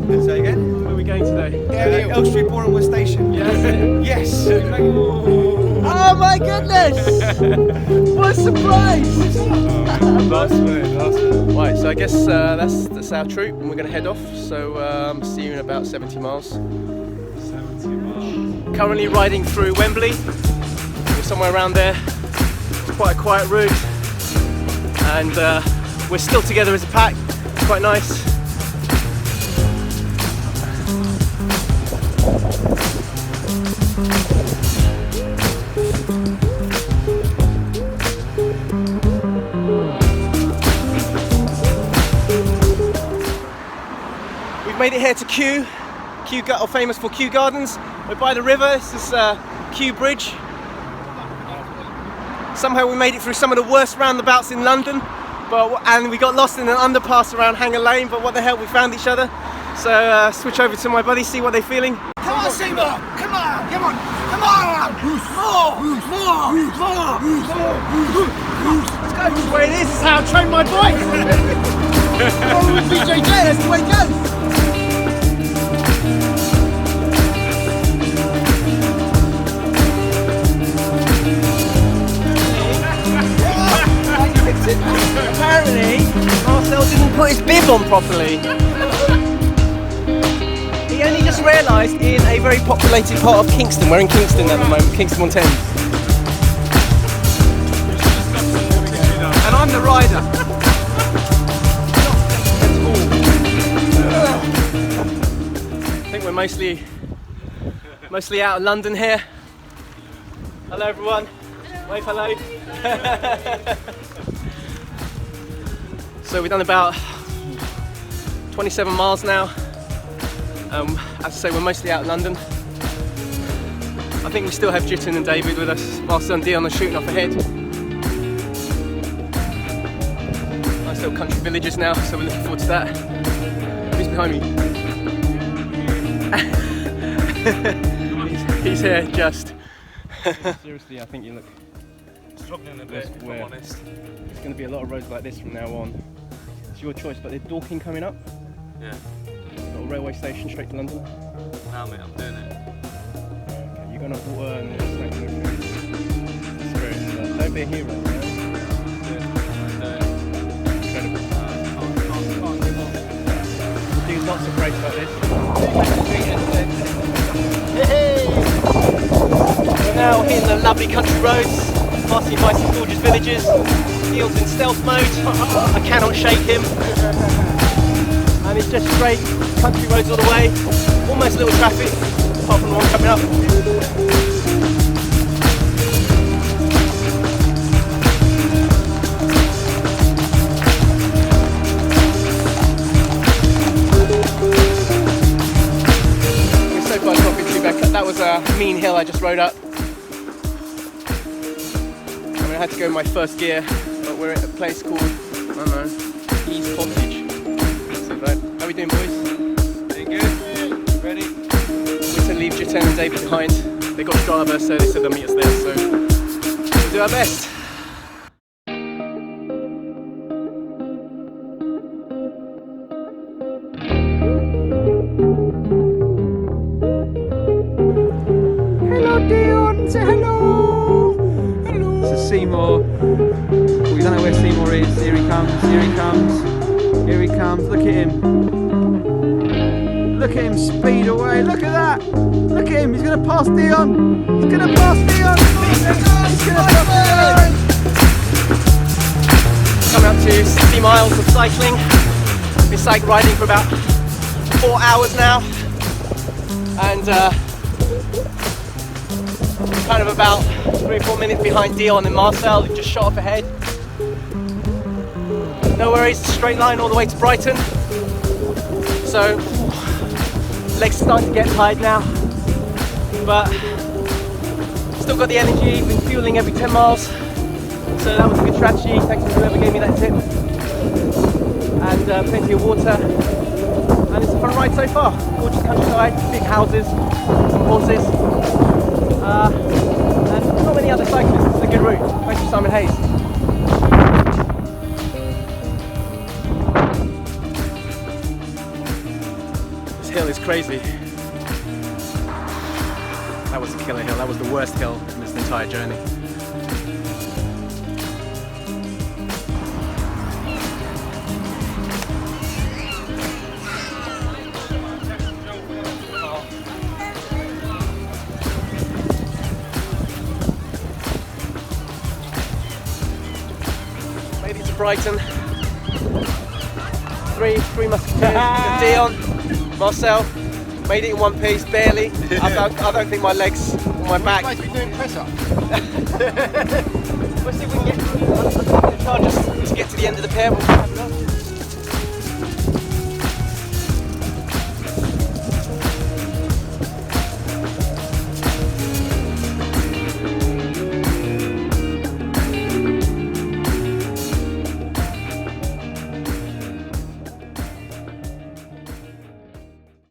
Say again? Where are we going today? Elstree Borehamwood Station. Yes. Yes. Oh my goodness! What a surprise! Last minute. Right, so I guess that's our troop, and we're going to head off. So see you in about 70 miles. 70 miles. Currently riding through Wembley. We're somewhere around there. It's quite a quiet route, and we're still together as a pack. It's quite nice. Made it here to Kew, or famous for Kew Gardens. We're by the river. This is Kew Bridge. Somehow we made it through some of the worst roundabouts in London, and we got lost in an underpass around Hanger Lane. But what the hell, we found each other. So switch over to my buddies, see what they're feeling. Come on, Seymour! Come on! Come on! Come on! More! Let's go. This is where it is. This is how I train my bike. Oh, with BJJ, that's the way it goes! Apparently, Marcel didn't put his bib on properly. He only just realised in a very populated part of Kingston. We're in Kingston at the moment, Kingston on Thames. And I'm the rider. I think we're mostly out of London here. Hello everyone. Wave hello. So we've done about 27 miles now. As I say, we're mostly out of London. I think we still have Jitten and David with us. Marcel and Dion are shooting off ahead. Nice little country villages now, so we're looking forward to that. Who's behind me? he's here, just. Seriously, I think you look Struggling a bit, if I'm honest. There's going to be a lot of roads like this from now on. It's your choice, but there's Dorking coming up. Yeah. Got a railway station straight to London. Now, mate, I'm doing it. Okay, you're going to water and then snack and everything. Experience that. Don't be a hero, man. Incredible. Can't give up. We'll do lots of races like this. We're now hitting the lovely country roads, passing by some gorgeous villages. Neil's in stealth mode. I cannot shake him. And it's just straight country roads all the way. Almost little traffic, apart from the one coming up. So far it's not been too bad. That was a mean hill I just rode up. I mean, I had to go in my first gear, but we're at a place called, I don't know, East Cottage. So, right. How are we doing, boys? Doing good? Ready? We're to leave Jitten and David behind. They got Strava, so they said they'll meet us there, so we'll do our best. Hello, Dion! Say hello! Hello! This is Seymour. We don't know where Seymour is. Here he comes, here he comes. Here he comes. Look at him. Look at him speed away. Look at that. Look at him. He's going to pass Dion. He's going to pass Dion. He's going to pass Dion. Coming up to 60 miles of cycling. Been cycle riding for about 4 hours now. And kind of about 3 or 4 minutes behind Dion and Marcel, who just shot up ahead. No worries, straight line all the way to Brighton. So, legs are starting to get tired now, but still got the energy, been fueling every 10 miles. So that was a good strategy, thanks to whoever gave me that tip. And plenty of water. And it's a fun ride so far. Gorgeous countryside, big houses, some horses. And not many other cyclists, it's a good route. Thank you, Simon Hayes. is crazy. That was a killer hill. That was the worst hill in this entire journey. Made it to Brighton. Three musketeers, Dion, Marcel, made it in one piece, barely. I don't think my legs or my back. We're supposed to be doing press-ups. We'll see if we can get to the end of the pair.